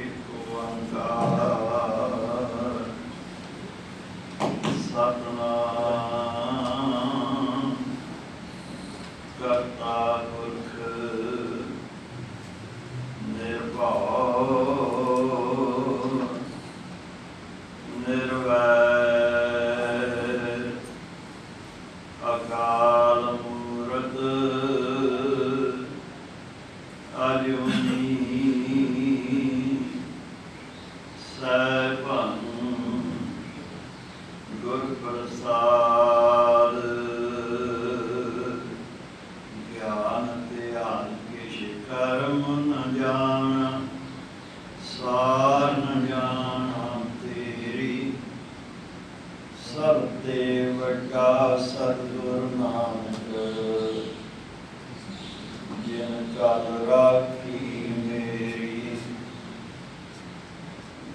ਇੱਕ ਓੰਕਾਰ ਸਤਿਨਾਮ ਕਰਤਾ ਪੁਰਖ ਨਿਰਭਉ ਨਿਰਵੈਰ ਅਕਾਲ ਮੂਰਤ ਅਜੂਨੀ ਸੈਭੰ ਗੁਰ ਪ੍ਰਸਾਦ ਗਿਆਨ ਧਿਆਨ ਕਿਛ ਕਰਮ ਨ ਜਾਣ ਸਾਰ ਨ ਜਾਣਾ ਤੇਰੀ ਸਭ ਤੇ ਵੱਡਾ ਸਤਿਗੁਰ ਨਾਨਕ ਜਿਨ ਕਲ ਰਾਖੀ ਮੇਰੀ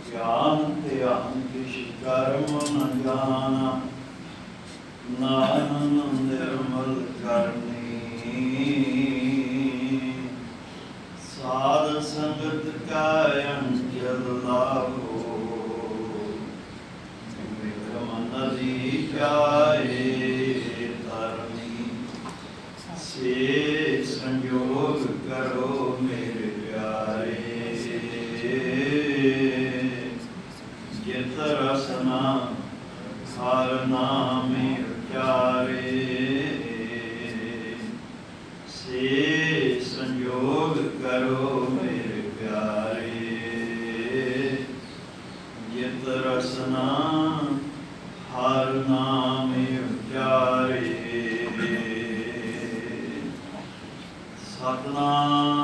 ਗਿਆਨ ਧਿਆਨ ਕਿਛ ਕਰਮ ਨ ਜਾਣਾ ਨਾਨਕ ਨਿਰਮਲ ਕਰਨੀ ਸਾਧ ਸੰਗਤ ਕਾ ਅੰਜਲ ਲਾਭੋ ਵਿਕਰਮ ਨਦੀ ਜਾਏ ਧਰਨੀ ਸੇ ਸੰਜੋਗ ਕਰੋ ਮੇਰੇ ਪਿਆਰੇ ਜਿਤ ਰਸਨਾ ਹਰ ਨਾਮੇ ਉਚਾਰੇ ਸੇ ਸੰਜੋਗ ਕਰੋ ਮੇਰੇ ਪਿਆਰੇ ਜਿਤ ਰਸਨਾ ਹਰ ਨਾਮੇ ਉਚਾਰੇ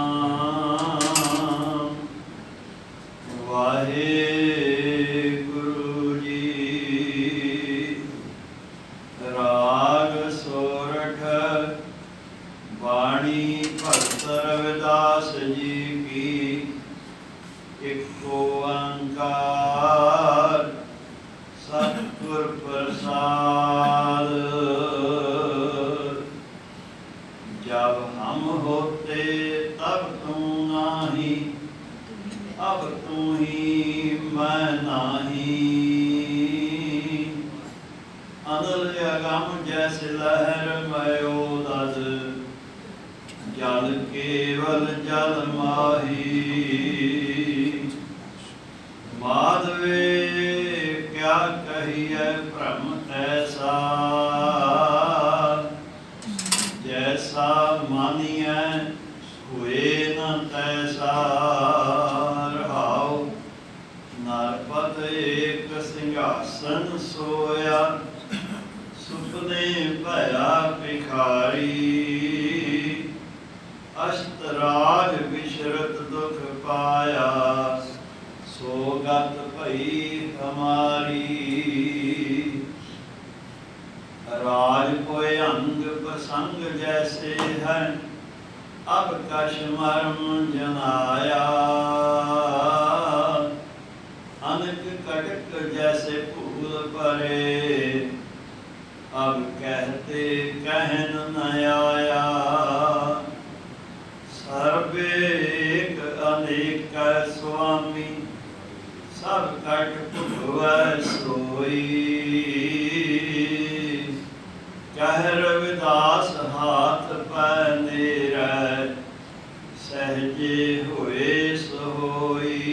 ਸਤਿਨਾਮ ਵਾਹਿਗੁਰੂ ਜੀ ਰਾਗ ਸੋਰਠ ਬਾਣੀ ਭਗਤ ਰਵਿਦਾਸ ਜੀ ਕੀ ਇੱਕ ਓੰਕਾਰ ਸਤਿਗੁਰ ਪ੍ਰਸਾਦ जब हम होते तब तू नाही अब तू ही मैं नाही अदल अगम जैसे लहर मयो दद जल केवल जल माही माधवे क्या कहिए भ्रम ऐसा जैसा मानिए हुए न तैसा रहाओ नरपत एक सिंहासन सोया सुपने भया भिखारी अष्टराज विशरत दुख पाया सोगत भई हमारी राज कोय अंग प्रसंग जैसे है अब कश मर्म जनाया अनक कटक जैसे फूल परे अब कहते कहन न आया सर्वे एक अनेक स्वामी सब कट भुगवै सोई कह रविदास हाथ पैनेर सहजे हुए सोई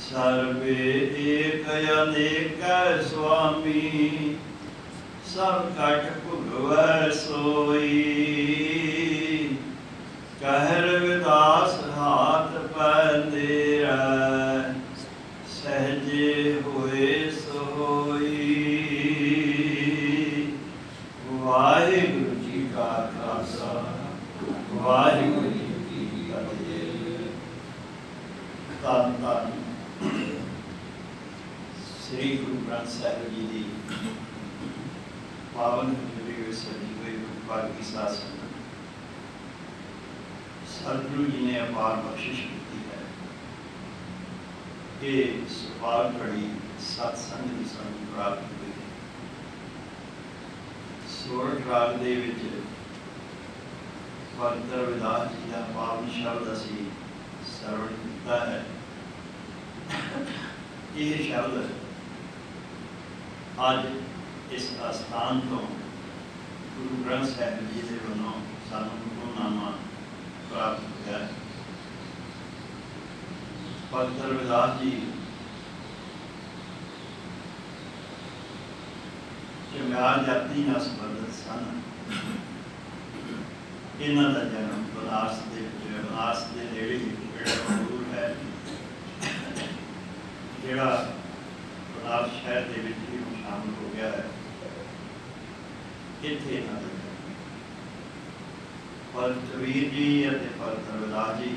सर्वे एक अनेक स्वामी सब कट भुगवै सोई कह रविदास हाथ पैनेर सहजे हुए सोई वाहिगुरु जी का खालसा वाहिगुरु जी की फतेह। धन धन श्री गुरु ग्रंथ साहिब जी की पावन हजूरी में सजी हुई पालकी शासन सतगुरु जी ने अपार बख्शिश की है कि सुपाल घड़ी सत्संग की ਸਾਨੂੰ प्राप्त हुई है। सोरठ राग ਦੇ ਵਿੱਚ भगत रविदास जी का पावन शब्द असी ਸਰਵਣ ਕੀਤਾ ਹੈ। ਇਹ ਸ਼ਬਦ ਅੱਜ ਇਸ ਅਸਥਾਨ ਤੋਂ ਗੁਰੂ ਗ੍ਰੰਥ ਸਾਹਿਬ ਜੀ ਦੇ ਵੱਲੋਂ ਸਾਨੂੰ ਹੁਕਮਨਾਮਾ ਪ੍ਰਾਪਤ ਹੋਇਆ ਹੈ। ਭਗਤ ਰਵਿਦਾਸ ਜੀ ਚਮਿਆਰ ਜਾਤੀ ਨਾਲ ਸੰਬੰਧਿਤ ਸਨ। ਇਹਨਾਂ ਦਾ ਜਨਮ ਬਨਾਰਸ ਦੇ ਨੇੜੇ ਜਿਹੜਾ ਸੰਗਰੂਰ ਹੈ, ਜਿਹੜਾ ਬਨਾਰਸ ਸ਼ਹਿਰ ਦੇ ਵਿੱਚ ਵੀ ਸ਼ਾਮਲ ਹੋ ਗਿਆ ਹੈ, ਇੱਥੇ ਇਹਨਾਂ ਦਾ ਜਨਮ। ਭਗਤ ਕਬੀਰ ਜੀ ਅਤੇ ਭਗਤ ਰਵਿਦਾਸ ਜੀ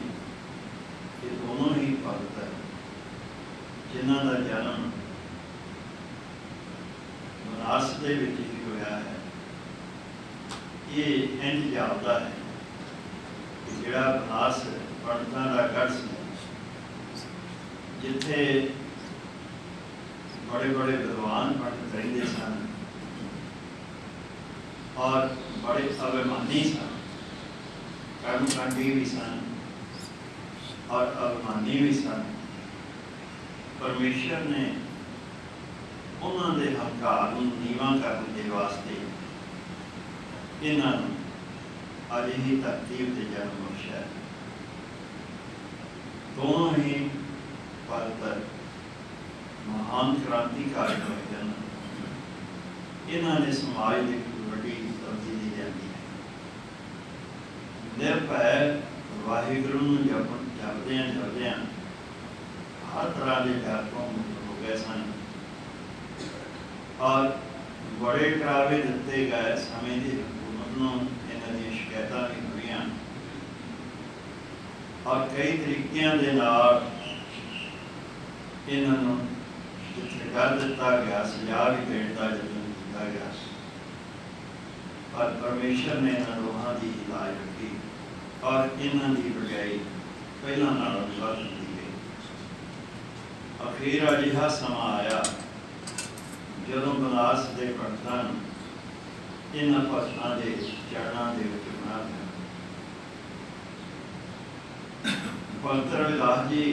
ਇਹ ਦੋਨੋਂ ਹੀ ਭਗਤ ਹੈ ਜਿਨ੍ਹਾਂ ਦਾ ਜਨਮ ਬਨਾਰਸ ਦੇ ਵਿੱਚ ਹੀ ਹੋਇਆ ਹੈ। ਇਹ ਇੰਝ ਜਾਪਦਾ ਹੈ ਕਿ ਜਿਹੜਾ ਬਨਾਰਸ ਪੰਡਤਾਂ ਦਾ ਗੜ੍ਹ ਸੀ, ਜਿੱਥੇ ਬੜੇ ਬੜੇ ਵਿਦਵਾਨ ਪੰਡਤ ਰਹਿੰਦੇ ਸਨ ਔਰ ਬੜੇ ਅਭਿਮਾਨੀ ਸਨ, ਕਰਮਕਾਂਡੀ ਵੀ ਸਨ ਔਰ ਅਭਿਮਾਨੀ ਵੀ ਸਨ। ਪਰਮੇਸ਼ਰ ਨੇ ਉਹਨਾਂ ਦੇ ਹੰਕਾਰ ਨੂੰ ਨੀਵਾਂ ਕਰਨ ਦੇ ਵਾਸਤੇ ਇਹਨਾਂ ਨੂੰ ਅਜਿਹੀ ਧਰਤੀ ਉੱਤੇ ਜਨਮ ਬਖਸ਼ਿਆ। ਦੋਨੋਂ ਹੀ ਭਗਤ ਮਹਾਨ ਕ੍ਰਾਂਤੀਕਾਰੀ ਹੋਏ ਹਨ। ਇਹਨਾਂ ਨੇ ਸਮਾਜ ਦੀ ਵੱਡੀ ਤਬਦੀਲੀ ਲਿਆਂਦੀ ਹੈ। ਨਿਰਭੈ ਵਾਹਿਗੁਰੂ ਨੂੰ ਜਪਦਿਆਂ ਹਰ ਤਰ੍ਹਾਂ ਦੇ ਡਰ ਤੋਂ ਮੁਕਤ ਹੋ ਗਏ ਸਨ ਔਰ ਬੜੇ ਡਰਾਵੇ ਦਿੱਤੇ ਗਏ। ਸਮੇਂ ਦੀ ਹਕੂਮਤ ਨੂੰ ਇਹਨਾਂ ਦੀਆਂ ਸ਼ਿਕਾਇਤਾਂ ਵੀ ਹੋਈਆਂ ਔਰ ਕਈ ਤਰੀਕਿਆਂ ਦੇ ਨਾਲ ਇਹਨਾਂ ਨੂੰ ਜਿੱਥੇ ਕਰ ਦਿੱਤਾ ਗਿਆ, ਸਜ਼ਾ ਵੀ ਦੇਣ ਦਾ ਯਤਨ ਕੀਤਾ ਗਿਆ, ਪਰ ਪਰਮੇਸ਼ਰ ਨੇ ਇਹਨਾਂ ਦੋਹਾਂ ਦੀ ਹਿਦਾਇਤ ਰੱਖੀ ਔਰ ਇਹਨਾਂ ਦੀ ਵਡਿਆਈ ਪਹਿਲਾਂ ਨਾਲੋਂ ਵੱਧ ਦਿੱਤੀ ਗਈ। ਅਖੀਰ ਅਜਿਹਾ ਸਮਾਂ ਆਇਆ ਜਦੋਂ ਬਨਾਰਸ ਦੇ ਪੰਡਤਾਂ ਨੂੰ ਇਹਨਾਂ ਭਗਤਾਂ ਦੇ ਚਰਨਾਂ ਦੇ ਵਿੱਚ ਬਣਾ ਦਿੱਤਾ। ਭਗਤ ਰਵਿਦਾਸ ਜੀ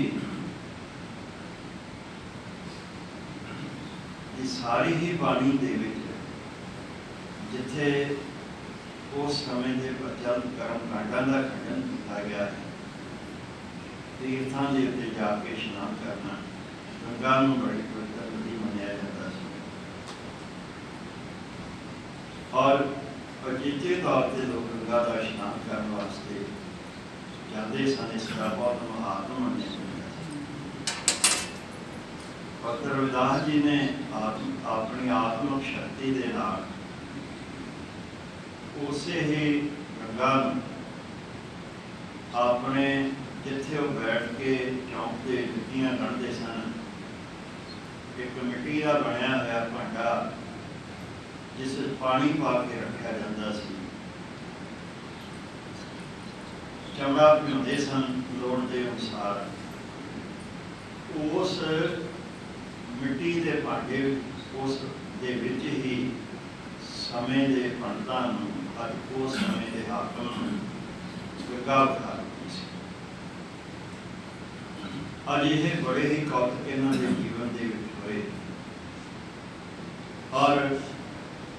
ਦੀ ਸਾਰੀ ਹੀ ਬਾਣੀ ਦੇ ਵਿੱਚ ਜਿੱਥੇ ਉਸ ਸਮੇਂ ਦੇ ਪ੍ਰਚਲ ਕਰਮ ਕਾਂਡਾਂ ਦਾ ਖੰਡਨ ਕੀਤਾ ਗਿਆ ਹੈ, ਤੀਰਥਾਂ ਦੇ ਉੱਤੇ ਜਾ ਕੇ ਇਸ਼ਨਾਨ ਕਰਨਾ ਗੰਗਾ ਨੂੰ ਬੜੀ ਪਵਿੱਤਰ ਨਦੀ ਮੰਨਿਆ ਜਾਂਦਾ ਸੀ ਔਰ ਅਜਿੱਤੇ ਤੌਰ ਤੇ ਲੋਕ ਗੰਗਾ ਦਾ ਇਸ਼ਨਾਨ ਕਰਨ ਵਾਸਤੇ ਜਾਂਦੇ ਸਨ। ਇਸ ਦਾ ਬਹੁਤ ਮਹਾਤਮ ਮੰਨਿਆ ਜਾਂਦਾ ਸੀ। ਭਗਤ ਰਵਿਦਾਸ ਜੀ ਨੇ ਆਪਣੀ ਆਤਮਿਕ ਸ਼ਕਤੀ ਦੇ ਨਾਲ ਉਸੇ ਹੀ ਗੰਗਾ ਨੂੰ ਆਪਣੇ ਜਿੱਥੇ ਉਹ ਬੈਠ ਕੇ ਚੌਂਕ ਦੇ ਮਿੱਟੀਆਂ ਕੱਢਦੇ ਸਨ, ਇੱਕ ਮਿੱਟੀ ਦਾ ਬਣਿਆ ਹੋਇਆ ਭਾਂਡਾ ਜਿਸ ਵਿੱਚ ਪਾਣੀ ਪਾ ਕੇ ਰੱਖਿਆ ਜਾਂਦਾ ਸੀ, ਚਮੜਾ ਭਿਉਂਦੇ ਸਨ ਲੋੜ ਦੇ ਅਨੁਸਾਰ। ਉਸ ਮਿੱਟੀ ਦੇ ਭਾਂਡੇ ਉਸ ਦੇ ਵਿੱਚ ਹੀ ਸਮੇਂ ਦੇ ਪੰਡਤਾਂ ਨੂੰ ਅਤੇ ਉਸ ਸਮੇਂ ਦੇ ਹਾਕਮ ਨੂੰ ਗੰਗਾ ਬਣਾ ਦਿੱਤੀ ਸੀ। ਅਜਿਹੇ ਬੜੇ ਹੀ ਕੌਤਕ ਇਹਨਾਂ ਦੇ ਜੀਵਨ ਦੇ ਵਿੱਚ ਹੋਏ ਔਰ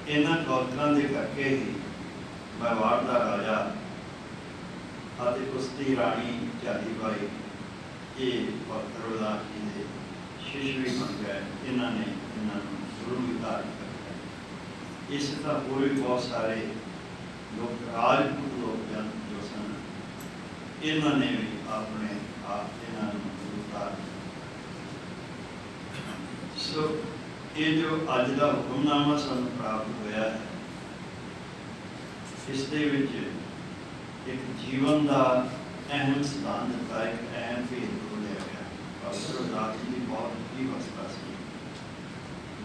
ਇਹਨਾਂ ਕੌਤਕਾਂ ਦੇ ਕਰਕੇ ਹੀ ਮੈਵਾੜ ਦਾ ਰਾਜਾ ਅਤੇ ਉਸ ਦੀ ਰਾਣੀ ਝਾਲੀ ਬਾਈ ਇਹ ਭਗਤ ਰਵਿਦਾਸ ਜੀ ਦੇ ਸ਼ਿਸ਼ ਵੀ ਬਣ ਗਏ। ਇਹਨਾਂ ਨੇ ਇਹਨਾਂ ਨੂੰ ਗੁਰੂ ਵੀ ਧਾਰਨ ਕਰ ਲਿਆ। ਇਸ ਤਰ੍ਹਾਂ ਹੋਰ ਵੀ ਬਹੁਤ ਸਾਰੇ ਲੋਕ ਰਾਜਪੂਤ ਲੋਕ ਜਨ ਜੋ ਸਨ, ਇਹਨਾਂ ਨੇ ਵੀ ਆਪਣੇ ਆਪ ਇਹਨਾਂ ਨੂੰ ਗੁਰੂ ਧਾਰਨ ਕੀਤਾ। ਸੋ ਇਹ ਜੋ ਅੱਜ ਦਾ ਹੁਕਮਨਾਮਾ ਸਾਨੂੰ ਪ੍ਰਾਪਤ ਹੋਇਆ ਹੈ, ਇਸ ਦੇ ਵਿੱਚ ਇੱਕ ਜੀਵਨ ਦਾ ਅਹਿਮ ਸਿਧਾਂਤ ਦਿੱਤਾ, ਇੱਕ ਅਹਿਮ ਭੇਦ ਬੋਲਿਆ ਗਿਆ। ਭਗਤ ਰਵਿਦਾਸ ਜੀ ਦੀ ਬਹੁਤ ਹੀ ਅਵਸਥਾ ਸੀ,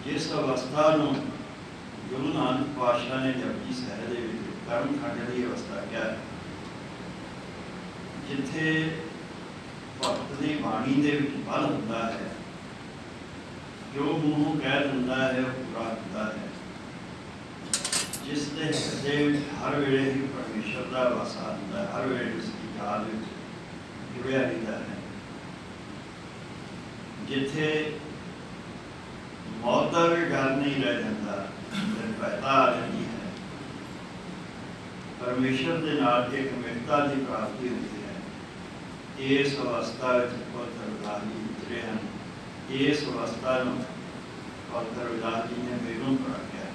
ਜਿਸ ਅਵਸਥਾ ਨੂੰ ਗੁਰੂ ਨਾਨਕ ਪਾਤਸ਼ਾਹ ਨੇ ਜਪਜੀ ਸਾਹਿਬ ਦੇ ਵਿੱਚ ਕਰਮ ਖੰਡ ਦੀ ਅਵਸਥਾ ਕਿਹਾ, ਜਿੱਥੇ ਭਗਤ ਦੀ ਬਾਣੀ ਦੇ ਵਿੱਚ ਬਲ ਹੁੰਦਾ ਹੈ, ਜੋ ਮੂੰਹੋਂ ਕਹਿ ਦਿੰਦਾ ਹੈ ਉਹ ਪੂਰਾ ਹੁੰਦਾ ਹੈ, ਜਿਸ ਦੇ ਹਿਰਦੇ ਵਿੱਚ ਹਰ ਵੇਲੇ ਹੀ ਪਰਮੇਸ਼ਰ ਦਾ ਵਾਸਾ ਹੁੰਦਾ ਹੈ, ਹਰ ਵੇਲੇ ਉਸ ਦੀ ਯਾਦ ਵਿੱਚ ਜੁੜਿਆ ਰਹਿੰਦਾ ਹੈ। जिथे मौत का भी डर नहीं रह जाता, निर्भयता आ जाती है। परमेश्वर के नाल एक मित्रता की प्राप्ति होती है। इस अवस्था पवित्र रविदास जी गुजरे हैं। इस अवस्था पवित्र रविदास जी ने बेगमपुरा किया।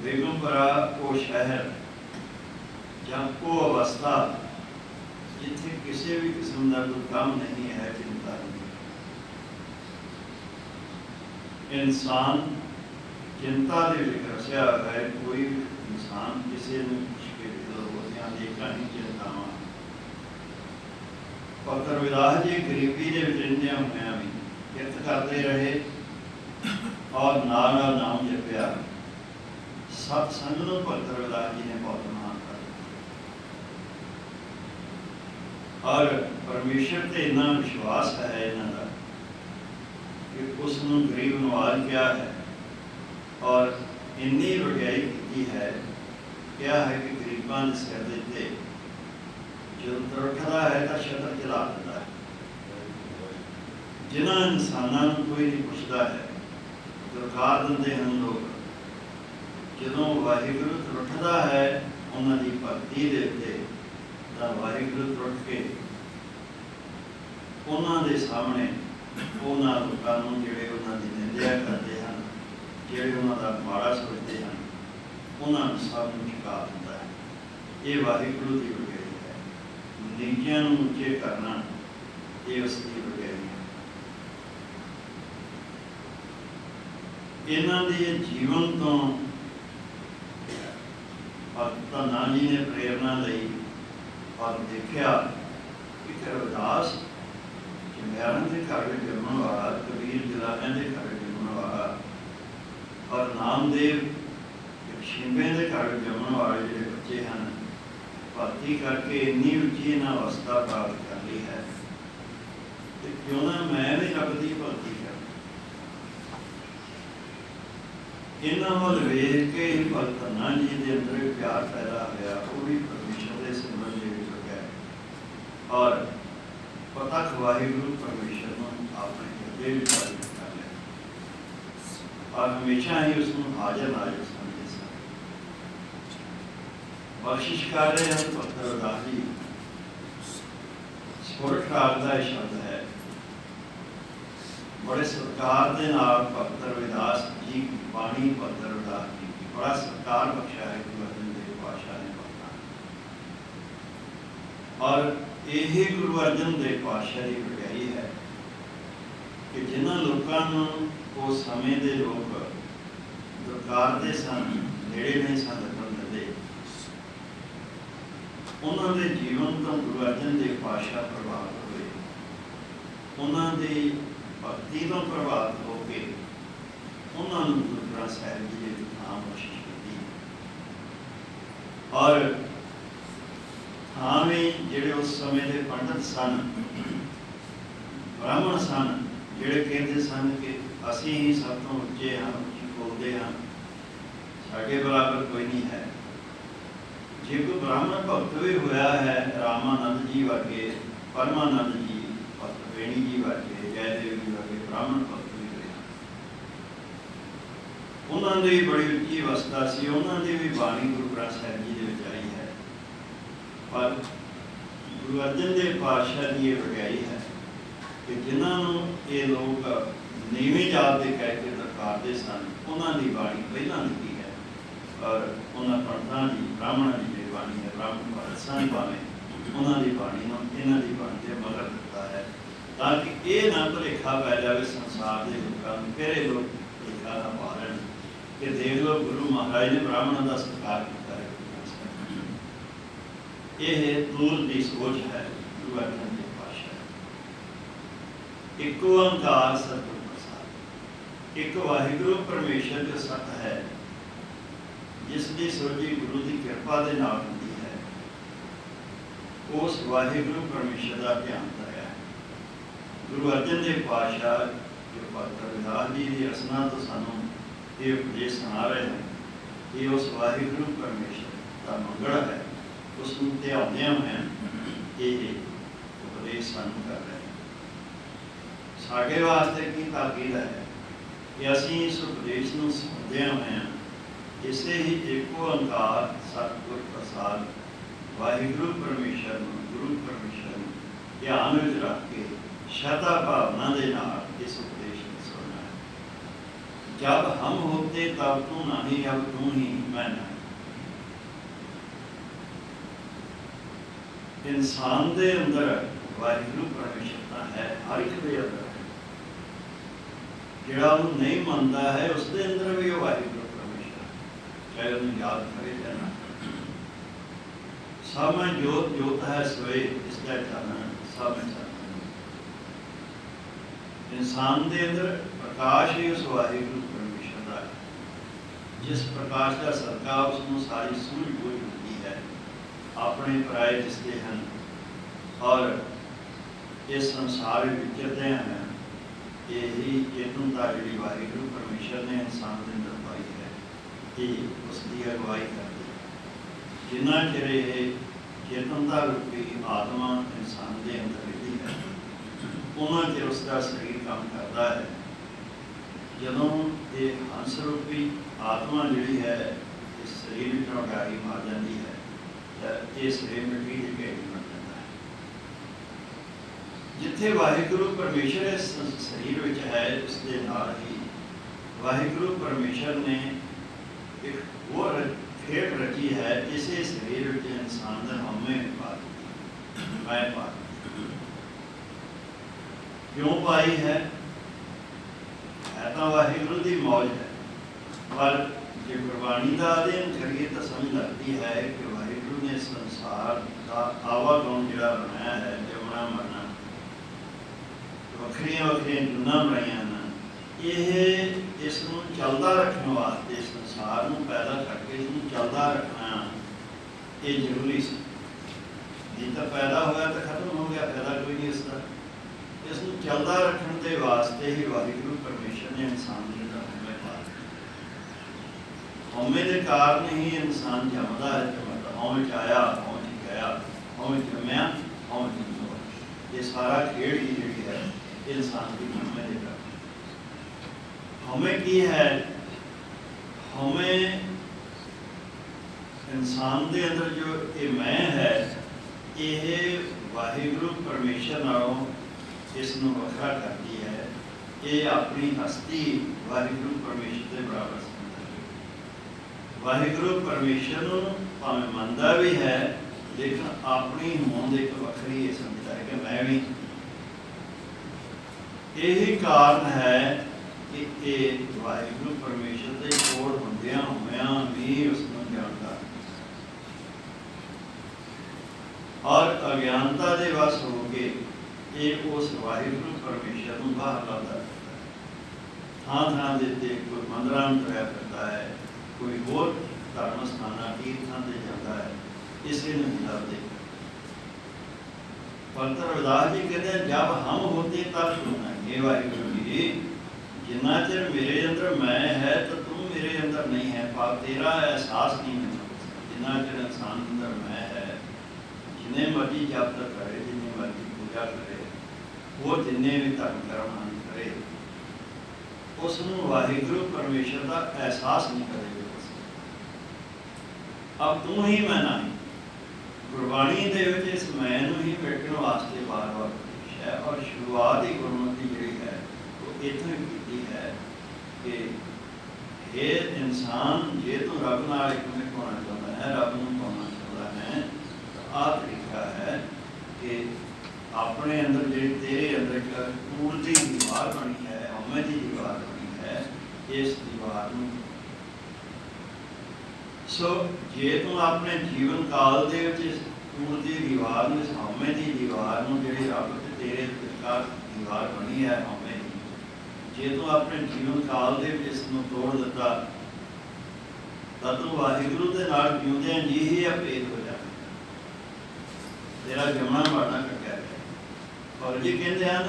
बेगमपुरा वो शहर या वो अवस्था जिथे किसी भी किस्म का कोई काम नहीं है, चिंता नहीं। इंसान चिंता के विच रसिया है। कोई इंसान किसी ने कुछ के होदियां देखा नहीं चिंतावां। पवित्र रविदास जी गरीबी के रहिंदियां होइयां भी किरत करते रहे और नाल नाम जपिया। सत्संग नूं पवित्र रविदास जी ने बहुत मान कर और परमेश्वर से इन्ना विश्वास है इन्हों का कि उसनों गरीब नवाज किया है और इन्नी वड्याई की है। क्या है कि गरीबों के सिर देते जो उठता है तो शतर चला देता है। जिन्होंने इंसानों कोई नहीं पूछता है, दरकार देंगे हैं लोग। जो वाहिगुरु उठता है उन्होंने भगती दे उत्ते वाहिगुरु उठ के उन्होंने सामने उन्होंने लोगों जोड़े उन्होंने निंदिया करते हैं, जोड़े उन्होंने माड़ा सोचते हैं, उन्होंने सब झुका दिता है। ये वाहिगुरु की वड्याई है। नीचियां नूं उच्चे करना ये उसकी वड्याई है। इन्हां दे जीवन तो भगत धन्ना जी ने प्रेरणा ली और देखा कि रविदास जमैरां के घर में जमन वाला, कबीर जलालियां के घर में जमन वाला और नामदेव शिंबे के घर में जमन वाले जो बच्चे हैं, भर्ती करके इन्नी उच्ची इन्हें अवस्था प्राप्त कर ली है, तो क्यों ना मैं भी रब की भर्ती कर। इन्हों वाल वेख के ही भगत धन्ना जी के अंदर प्यार पैदा होया। वो भी परमेश्वर के सिमरन के विच गए और प्रतख वाहिगुरु परमेश्वर को अपने हृदय में धारण कर लिया और हमेशा ही उसको हाजिर नाजिर समझे सन। बख्शिश कर रहे हैं भगत रविदास जी। सुरठ राग का शब्द है। बड़े सत्कार के नाल भगत रविदास जी की बाणी, भगत रविदास जी की बड़ा सत्कार बख्शा है गुरु अर्जन देव पातशाह ने भगतां। और यही गुरु अर्जन देव पातशाह की वड्याई है कि जिन्हों लोगों को उस समय के लोग दुरकारते सन, नेड़े नहीं सन लगन दिंदे, उन्होंने जीवन तो गुरु अर्जन देव पातशाह प्रभावित हुए। उन्होंने भक्ति तो प्रभावित होकर उन्होंने गुरु ग्रंथ साहिब जी के नाम बख्शिश की और थावे जिहड़े उस समय के पंडित सन, ब्राह्मण सन, जिहड़े कहते सन कि असीं ही सब तो उच्चे हाँ, उच्ची बोलते हाँ, साडे बराबर कोई नहीं है। जे कोई ब्राह्मण भगत भी होया है, रामानंद जी वर्गे, परमानंद जी, भगत वेणी जी वर्गे, जयदेव जी वर्गे ब्राह्मण भगत भी हुए। उन्होंने भी बड़ी उच्ची अवस्था सी, उन्होंने भी बाणी गुरु ग्रंथ साहिब जी के आई है। पर गुरु अर्जन देव पातशाह की ये वड्याई है कि जिन्होंने ये लोग नीवीं जात के कह के दरकारते सन, उन्होंने बाणी पहला लिखी है और उन्होंने पंडितां की, ब्राह्मणों की जी बाणी है, ब्राह्मण भगत सन भावें, उन्होंने बाणी इन्हों की बाणी से मगर दिता है ताकि ये ना भुलेखा पै जाए संसार के लोगों को, फिर ये लोग भुलेखा ना पा लें कि देख लो गुरु महाराज ने ब्राह्मणों का सत्कार किया है। यह दूर की सोच है गुरु अर्जन देव पातशाह। एक ओंकार सतगुर प्रसाद, एक वाहिगुरु परमेश्वर जो सत है, जिसकी सोची गुरु की कृपा के नाल होती है, उस वाहिगुरु परमेश्वर का ध्यान कराया है। गुरु अर्जन देव पातशाह जो भगत रविदास जी की रसना तो सानू ये उपदेश सुना रहे हैं, ये उस वाहिगुरु परमेश्वर का मंगल है, उसमें ध्यान हैं ये उपदेश सानू कर रहे हैं। साडे वास्ते की ताकीद है कि असीं इस उपदेश नूं सुणदे होए इसे ही एको अंकार सतगुर प्रसाद वाहिगुरु परमेश्वर नूं, गुरु परमेश्वर नूं ध्यान विच रख के श्रद्धा भावना दे नाल इस उपदेश नूं सुनना है। जब हम होते तब तू नहीं, अब तू ही मैं नहीं। इंसान दे अंदर वाहिगुरु परमेश्वर है, हर एक दे अंदर है। जिहड़ा उहनूं नहीं मनदा है उसके अंदर भी वाहिगुरु चाहे उन्हें याद करे या ना करे। सब में जोत जोत है सोए इसका चानन सब में चानन। इंसान के अंदर प्रकाश ही उस वाहिगुरु परमेश्वर का है। जिस प्रकाश का सदका उसको सारी सूझ बूझ मिलती है, अपने पराए जिसके हैं और इस संसार में विचरते हैं। यही चेतनता जी वाहिगुरु परमेश्वर ने इंसान के अंदर पाई है, उसकी अगवाई करती है। जिन्ना चिर ये चेतनता रूपी आत्मा इंसान के अंदर रहती है उन्ना चिर उसका शरीर काम करता है। जदों ये हंस रूपी आत्मा जी है इस शरीर में उडारी मार जाती है तो ये शरीर मिट्टी की ढेरी बन जाता है। जिथे वाहिगुरु परमेश्वर इस शरीर में है उसके नाल ही वाहिगुरु परमेश्वर ने एक वो खेड रची है। इसे शरीर इंसान ने हमें पा दी, मैं पा दी। क्यों पाई है तो वाहिगुरु की मौज है। पर जो गुरबाणी का अध्ययन करिए तो समझ लगती है कि वाहिगुरु ने संसार का आवागुण जोड़ा बनाया है। जमना मरना वक्रिया वक्रिया जुना बनाई ये इसनों चलता रखने वास्ते संसार में पैदा करके इसमें चलता रखना ये जरूरी सी। नहीं तो पैदा होया तो खत्म हो गया, पैदा कोई नहीं इसका। इसमें चलता रखने के वास्ते ही वाहिगुरु परमेश्वर ने इंसान के हमें पा दिया। हमें के कारण ही इंसान जमदा है, जमदा हमें आया, हमें गया, हमें जमया, हमें जमदा। ये सारा खेड़ ही जी है इंसान की हमें के कारण। हमें की है, हमें इंसान के अंदर जो ये मैं है ये वाहिगुरु परमेश्वर नालों इसनों वखरा करती है। ये अपनी हस्ती वाहिगुरु परमेश्वर के बराबर समझता है। वाहिगुरु परमेश्वर को भावें मनता भी है लेकिन अपनी होंद एक वखरी ये समझता है कि मैं भी। यही कारण है कि ये वाहिगुरु परमेश्वर के कोल होंदियां होया भी उसनों जानता और अज्ञानता के वश हो के ये उस वाहिगुरु परमेश्वर को बाहर लाता है। थां थां देते कोई मंदिरां में तुरया फिरदा है, कोई होर धर्म स्थानां तीर्थां ते जाता है, इसे नहीं लभदे। पंत रविदास जी कहते हैं जब हम होते तब सुनना। ये वाहिगुरु जी जिन्ना चिर मेरे अंदर मैं है तो तू मेरे अंदर नहीं है, पाप तेरा एहसास नहीं होना। जिन्ना चिर इंसान अंदर मैं है, जिन्हें मर्जी जब तक करे, जिन्हें मर्जी पूजा करे, वो जिन्हें भी धर्म कर्म करे, उसनों वाहिगुरु परमेश्वर का एहसास नहीं करेगा। अब तू ही मैं नहीं। गुरबाणी दे विच इस मैं नूं ही मिटण वास्ते बार बार है और शुरुआत ही गुरमति जी है वो इतों ही की है कि ये इंसान जे तू रब नाल इकमिक होना चाहता है, रब नूं पाना चाहता है तो आ तरीका है कि अपने अंदर जी तेरे अंदर एक कूड़ की दीवार बनी है, हमें की दीवार बनी है, इस दीवार नूं सो जे तू अपने जीवन काल दे विच कूड़ की दीवार नूं, इस हमें की दीवार नूं जिहड़ी रब ते तेरे विचकार दीवार बनी है हमें की, जे तू अपने जीवन काल दे विच इसनूं तोड़ दिता तां तू वाहिगुरू दे नाल जिउंदिआं जी ही अभेद हो जाएगा, तेरा जमना मरना कटिया गया। और जी कहते हैं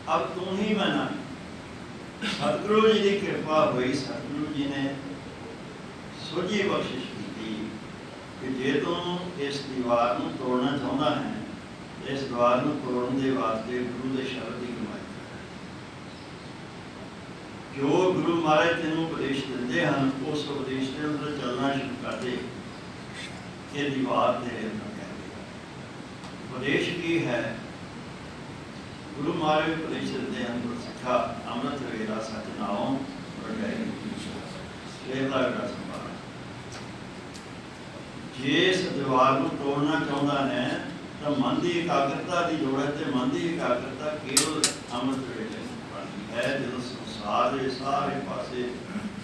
अब तू ही मैं ना। सतगुरु जी की कृपा हुई, सतगुरु जी ने सोझी बख्शिश की कि जे तू इस दीवार को तोड़ना चाहता है, इस दीवार को तोड़ने के वास्ते गुरु के शब्द की कमाई जो गुरु महाराज तेनों उपदेश देते हैं उस उपदेश के अंदर चलना शुरू कर दे, ये दीवार तेरे अंदर कह देगा। उपदेश की है? गुरु महाराज उपदेश देते हैं गुरसिखा अमृत वेला सच नाओ वਡਿਆਈ ਸਵੇਰ ਦਾ ਵੇਲਾ ਸੰਭਾਲ। जे इस दीवार को तोड़ना चाहता है तो मन की एकाग्रता की लोड़ है। तो मन की एकाग्रता केवल अमृत वेले बनती है जो संसार के सारे पासे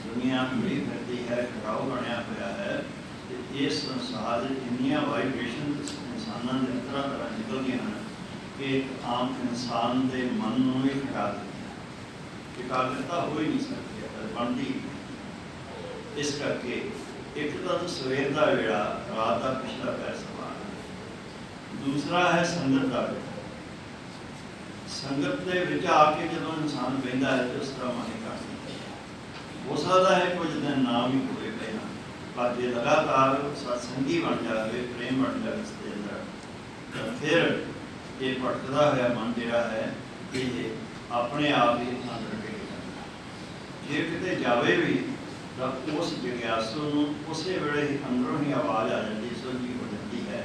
दुनिया मिली फिरती है, खड़ाओ बनया हुआ है। तो इस संसार जिन्नियां वाइब्रेशन इंसानों के तरह तरह निकलती हैं कि एक आम इंसान के मन को भी खड़ा देती है। एकाग्रता हो ही नहीं सकती है, बनती। इस करके एक तो सवेर का वेला, रात का पिछला पैर समान। दूसरा है संगत का वेला। संगत के विच आके जो इंसान बहता है तो उस तरह मन करती हो सकता है कुछ दिन ना भी होए पहला, पर जो लगातार सत्संगी बन जाए, प्रेम बन जाए इसके अंदर, तो फिर ये भटकता हुआ मन जोड़ा है ये अपने आप ही अंदर टिक जाता है। जे किते जावे भी तो उस जिज्ञासु उस वेले ही अंदरों ही आवाज़ आ जाती, सुलझी हो जाती है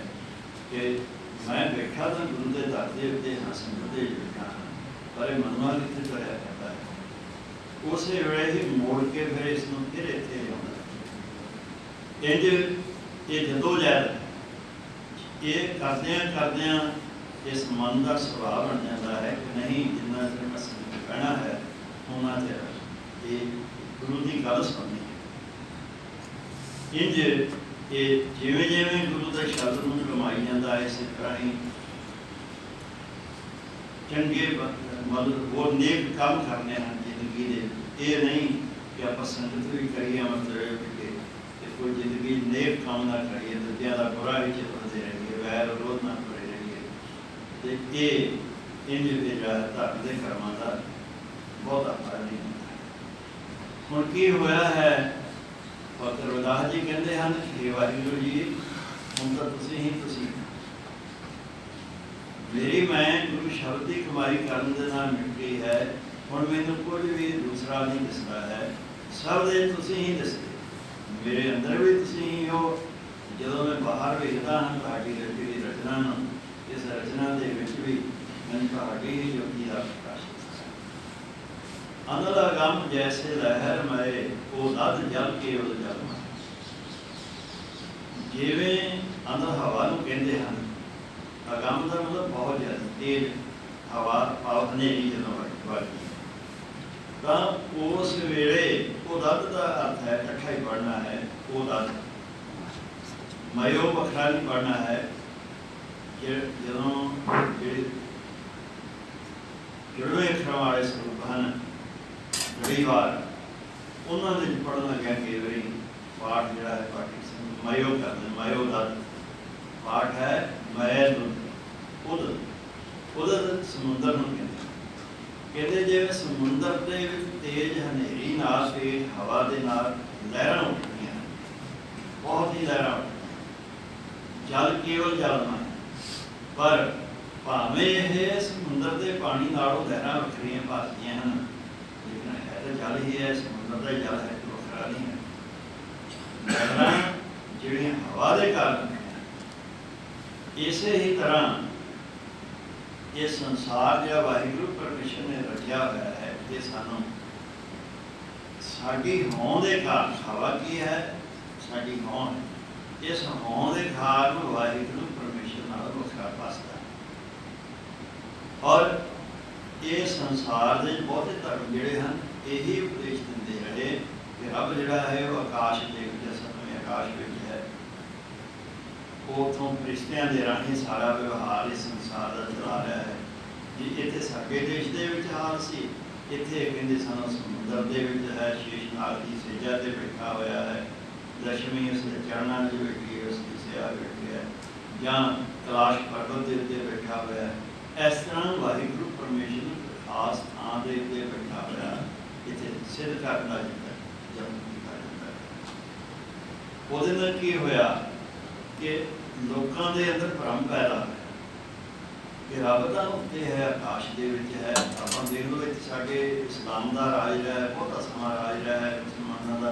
कि मैं बैठा तो गुरु के दर के उत्ते हाँ, संगत के बैठा हाँ, पर मनवा कितने तुरया करता है। उस वेले ही मोड़ के फिर इसमें फिर इतने आउंदा। इंज ये जदोजहद ये करदियां इस मन का सुभाव बन जाता है कि नहीं जिन्ना चਿਰ मैं संगत कहना है उन्ना चਿਰ ये गुरु की गल सुननी है। इंज ये जिमें जिमें गुरु के शब्द में कमाई जाता है, इस तरह ही चंगे मतलब वो नेक काम करने हैं जिंदगी के। ये नहीं कि आप संगत भी करिए मतलब कि कोई जिंदगी नेक काम ना करिए तो ज़्यादा बुरा ही चिपकते रहिए, वैर विरोध ना करे रहिए। तो ये इंज के जो है धर्म के कर्मां का बहुत फल नहीं होता। हुण की होया है, भगत रविदास जी कहते हैं हे वाहिगुरू जी हुण तो तुसीं ही तुसीं, मेरी मैं गुरु शब्द की कमाई करन दे नाल मिटी है। हुण मैनूं कुछ भी दूसरा नहीं दिसदा है, सब दे तुसीं ही दिसदे, मेरे अंदर भी तुसीं ही हो। जदों मैं बाहर वेखदा हां तुहाडी रची रचना नूं, इस रचना दे विच भी मैनूं तुहाडी ही ज्योति दा प्रकाश अनल अगम जैसे लहर मरे वो दध जल केवल जल माए। जिवें अनल हवा नूं कहंदे हन, अगम का मतलब बहुत ज़्यादा तेज हवा पावत हनेरी जदों वगदी तो उस वेले वो दध का अर्थ है इकट्ठा ही पढ़ना है। वो दध मयो वखरा नहीं पढ़ना है। जदों जुड़वे अखरां वाले स्वरूप हैं कई बार उन्होंने पढ़न लग्या कई बारी पाठ जोड़ा है पाठी मयो करते मयो दध पाठ है मय दुध उद उद समुंदर में कहते जिवें समुंदर के तेज हनेरी नाल तेज हवा के नाल लहरां उठदियां, बहुत ही लहरां उठदियां। जल केवल जल माए, पर भावें यह समुंदर के पानी नालों लहरां वखरियां भासदियां हैं, लेकिन है तो जल ही है, समुंदर का जल है, तो वखरा नहीं है। लहरां जिहड़ियां हवा के कारण इस ही तरह ये संसार जो वाहिगुरू परमेश्वर ने रचा हुआ है कि सानू साडी होंद के कारण हवा की है, साडी होंद, इस होंद के कारण वाहिगुरू परमेश्वर नाल वखरा पासदा। और ये संसार के बहुते धर्म जिहड़े हैं यही उपदेश दिंदे रहे कि रब जिहड़ा है वो आकाश के समय आकाश में है, उतों फरिश्तियां के राही सारा व्यवहार इस संसार का चला रहा है जी। इतने साडे देश के हाल से इतने कहते सानू समुद्र के है, शेषनाग की सेजा से बैठा हुआ है, दशमी उसके चरणों में बैठी है, उसकी सेवा बैठी है, या कैलाश पर्वत के उत्ते बैठा हुआ है। इस तरह वाहिगुरू परमेश्वर खास थान के उत्ते बैठा हुआ इतने सिद्ध करना जन्म किया जाता है। ਉਹਦੇ ਨਾਲ ਕੀ ਹੋਇਆ कि लोगों के अंदर भ्रम पैदा है कि रब तो उत्ते है, आकाश के विच है। आप देख लो साडे इस्लाम का राज रहा है, बहुत समा राज रहा है मुसलमानों का।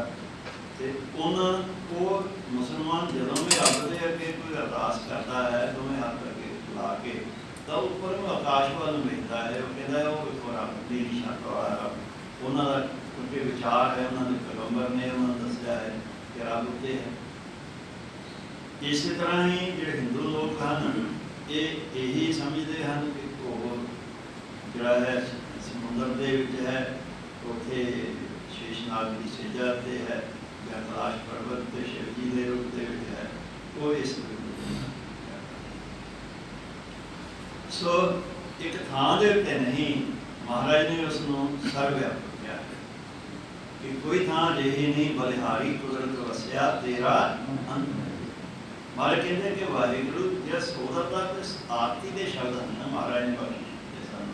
तो मुसलमान जदों भी रब के अगे कोई अरदास करता है दोवें हाथ अगे ला के, तो उपर आकाश वाल वेखता है, वो कहता है वो देखो रब की शक वाला रब। उन्होंने क्योंकि विचार है, उन्होंने पैगंबर ने उन्होंने दसिया है कि रब उत्ते है। इस तरह ही जो हिंदू लोग हैं ये यही समझते हैं कि वो जोड़ा है समुद्र के विच है, उत्थे शेषनाग की सेजा ते है, या कैलाश पर्वत ते शिव जी के रूप के विच है, वो इस सो एक थां दे उत्ते नहीं, महाराज ने उसनों सर्वव्यापक किया कि कोई थां अजिही नहीं बलिहारी कुदरत वसिया तेरा अंत। महाराज कहते कि वाहिगुरू जो सोदर का आरती के शब्द हैं महाराज ने बख्शे सानू,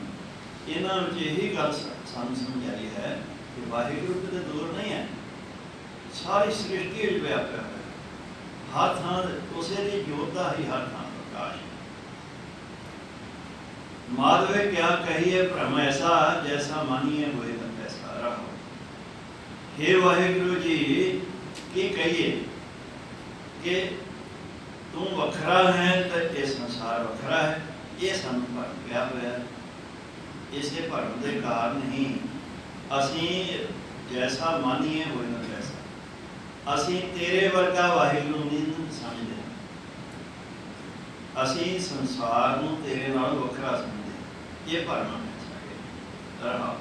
इन्हां विच यही गल सानू समझाई है कि वाहिगुरू किते दूर नहीं है, सारी सृष्टि विच व्याप्या है, हर थां उसे दी जोत दा ही हर थां प्रकाश। माधवे क्या कहिए भ्रम ऐसा, जैसा मानिए होए तब ऐसा रहो। हे वाहिगुरू जी की कहिए कि तू वखरा है तो यह संसार वखरा है, ये सानू भरम पिया हुआ है। इसे भरम के कारण ही असी जैसा मानिए होए ना वैसा, असी तेरे वर्गा वाहिगुरू नहीं समझते, असी संसार नूं तेरे नाल वखरा समझते। ये भरम है।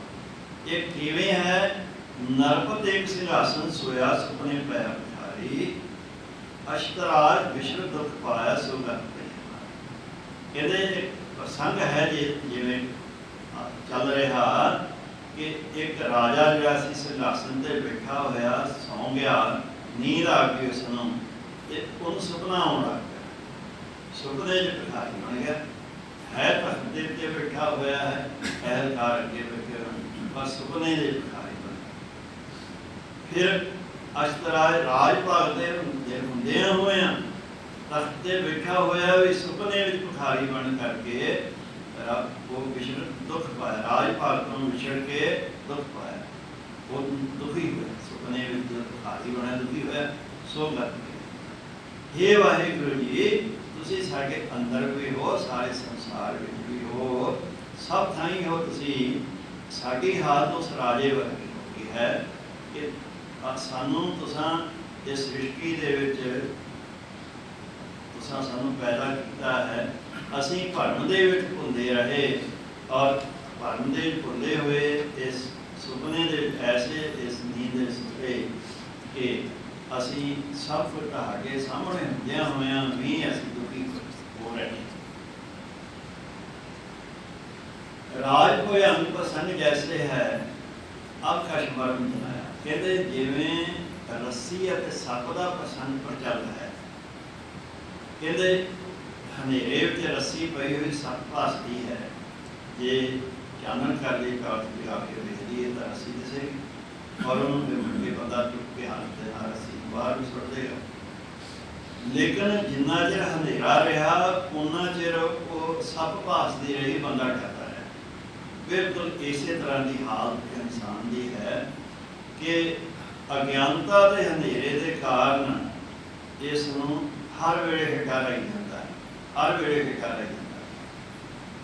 ये किवें है, नरपत एक सिंहासन सोया सुपने पै बिहारी, अष्टराज विश्व दुख पाया सुगत। कहते एक प्रसंग है जिमें चल रहा कि एक राजा जो सिंहासन से बैठा होया सौ गया, नींद आ गई उसनों, उन सुपना आने लग गया, सुपने च भिखारी बन गया है, तख्त दे उत्ते बैठा होया है, एहलकार अगे बैठे बस सुपने के भिखारी बन गया। फिर अष्टराज राज भाग दे हुंदे होए तख्त ते बैठा होया भी सुपने विच भिखारी बन करके रब वो विछड़ दुख पाया, राज भाग तो विछड़ के दुख पाया, वो दुखी हुआ, सुपने विच भिखारी बना दुखी हुआ, सो गत हे वाहिगुरू जी तुसी साडे अंदर भी हो, सारे संसार विच भी हो, सब थाई हो, तुसी साडी हालत उस राजे वर्गी हो गई है कि सानू तुसां इस सृष्टि दे विच तुसां सानू पैदा किया है, असीं भरम दे विच भुलदे रहे और भरम दे भुलदे हुए इस सुपने दे ऐसे इस नींद दे सुते कि असीं सब कुछ तुहाडे सामने हुंदियां होइयां भी असीं दुखी हो रहे। राज कोई अंग प्रसंग जैसे है, अब कशमरम बनाया। कहते जिमें रस्सी और सप का प्रसंग पर चलता है, कहते हनेरे उत्ते रस्सी पई हुई सप भासती है, जे चानन कर ली टॉर्च लगा के देखती है तो रस्सी दिसेगी, और उन्होंने बंदा चुप के हाथ से रस्सी बाहर भी सुट देगा। लेकिन जिन्ना चिर हनेरा रहा उन्ना चिर वो सप भासती रही, बंदा डरता रहा। बिल्कुल इस तरह की हालत इंसान की है कि अज्ञानता के हनेरे के कारण इसनों हर वेले हिटा रही जाता है, हर वेले हिटा रही जाता है।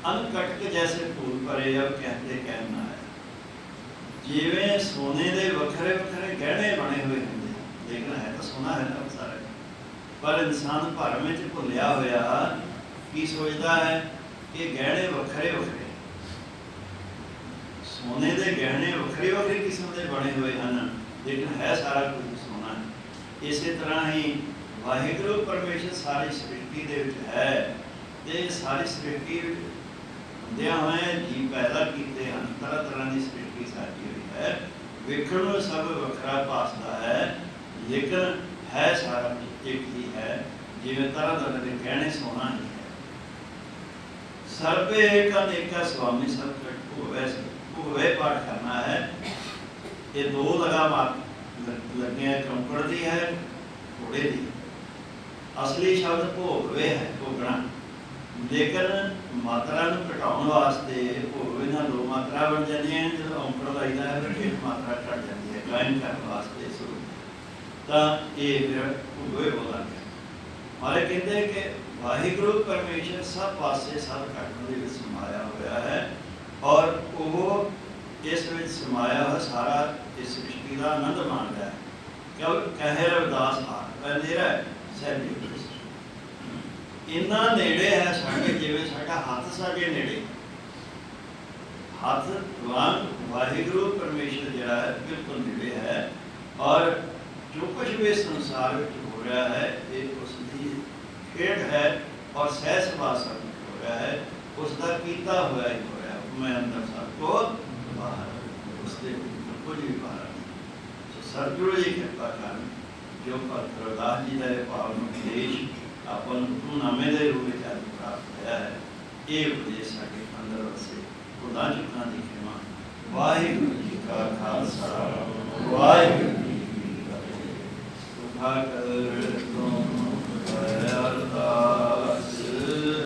अनकटक जैसे फूल भरे अब कहते कहना है, जिवें सोने के वखरे वखरे गहने बने हुए होंगे, लेकिन है तो सोना है ना सारा, पर इंसान भरम में भुलिया होया की सोचता है कि गहने वखरे वखरे, सोने के गहने वखरे वखरे किस्म के बने हुए हैं, लेकिन है सारा कुछ सोना है। इस तरह ही वाहिगुरू परमेश्वर सारी सृष्टि दे विच है, ते सारी सृष्टि हुंदियां होए जी पैदा कीते हैं, तरह तरह की सृष्टि सारी हुई है, वेखण नूं सब वखरा भासदा है, लेकिन है सारा एक ही है, जिवें तरह तरह के गहने सोना ही है। सर्वे एक अनेका स्वामी सब भुवे पाठ करना है। ये दो लगाम लगे हैं, चौंकड़ दी है, घोड़े दी। असली शब्द भोगवे है, भोगना। लेकिन मात्रा ਨੂੰ ਘਟਾਉਣ ਵਾਸਤੇ ਉਹ ਇਹਨਾਂ ਦੋ ਮਾਤਰਾ ਬਣ ਜਾਂਦੀਆਂ ਜਦੋਂ ਔਂਕੜ ਲੱਗਦਾ ਹੈ ਫਿਰ ਇੱਕ ਮਾਤਰਾ ਘਟ ਜਾਂਦੀ ਹੈ ਗਾਇਨ ਕਰਨ ਵਾਸਤੇ ਸ਼ੁਰੂ ਤਾਂ ਇਹ ਫਿਰ ਉਹ ਬੋਲਾਂ ਗਿਆ ਮਾਰੇ ਕਹਿੰਦੇ ਕਿ ਵਾਹਿਗੁਰੂ ਪਰਮੇਸ਼ਰ ਸਭ ਪਾਸੇ ਸਭ ਘਟਨ ਦੇ ਵਿੱਚ ਸਮਾਇਆ ਹੋਇਆ ਹੈ ਔਰ ਉਹ ਇਸ ਵਿੱਚ ਸਮਾਇਆ ਹੋਇਆ ਸਾਰਾ ਇਸ ਸ੍ਰਿਸ਼ਟੀ ਦਾ ਆਨੰਦ ਮਾਣ ਰਿਹਾ ਹੈ ਕਿਉਂ ਕਹੇ ਰਵਿਦਾਸ ਹਾਰ ਪਹਿਲੇਰਾ ਸਹਿਬੀ ਇੰਨਾ ਨੇੜੇ ਹੈ ਸਾਡੇ ਜਿਵੇਂ ਸਾਡਾ ਹੱਥ ਸਾਡੇ ਨੇੜੇ ਹੱਥ ਵਾਂਗ ਵਾਹਿਗੁਰੂ ਪਰਮੇਸ਼ਰ ਜਿਹੜਾ ਹੈ ਬਿਲਕੁਲ ਨੇੜੇ ਹੈ ਔਰ ਜੋ ਕੁਝ ਵੀ ਸੰਸਾਰ ਵਿੱਚ ਹੋ ਰਿਹਾ ਹੈ ਇਹ ਉਸ ਦੀ ਖੇਡ ਹੈ ਔਰ ਸਹਿ ਸੁਭਾਅ ਸਭ ਹੋ ਰਿਹਾ ਹੈ ਉਸ ਦਾ ਕੀਤਾ ਹੋਇਆ ਹੀ ਹੋ ਰਿਹਾ ਮੈਂ ਅੰਦਰ ਸਭ ਕੋ ਬਾਹਰ ਉਸ ਦੇ ਕੁਝ ਵੀ ਬਾਹਰ ਨਹੀਂ ਸਤਿਗੁਰੂ ਜੀ ਕਿਰਪਾ ਕਰਨ ਜੋ ਭਗਤ ਰਵਿਦਾਸ ਜੀ ਦਾ ਇਹ ਪਾਵਨ ਉਪਦੇਸ਼ ਆਪਾਂ ਨੂੰ ਨਾਮੇ ਦੇ ਰੂਪ ਵਿੱਚ ਅੱਜ ਪ੍ਰਾਪਤ ਹੋਇਆ ਹੈ ਇਹ ਉਪਦੇਸ਼ ਸਾਡੇ ਅੰਦਰ ਵਸੇ ਖੁਦਾ ਚੁੱਕਾਂ ਦੀ ਖਿਮਾ ਵਾਹਿਗੁਰੂ ਜੀ ਕਾ ਖਾਲਸਾ ਵਾਹਿਗੁਰੂ ਜੀ ਕੀ ਫਤਿਹ।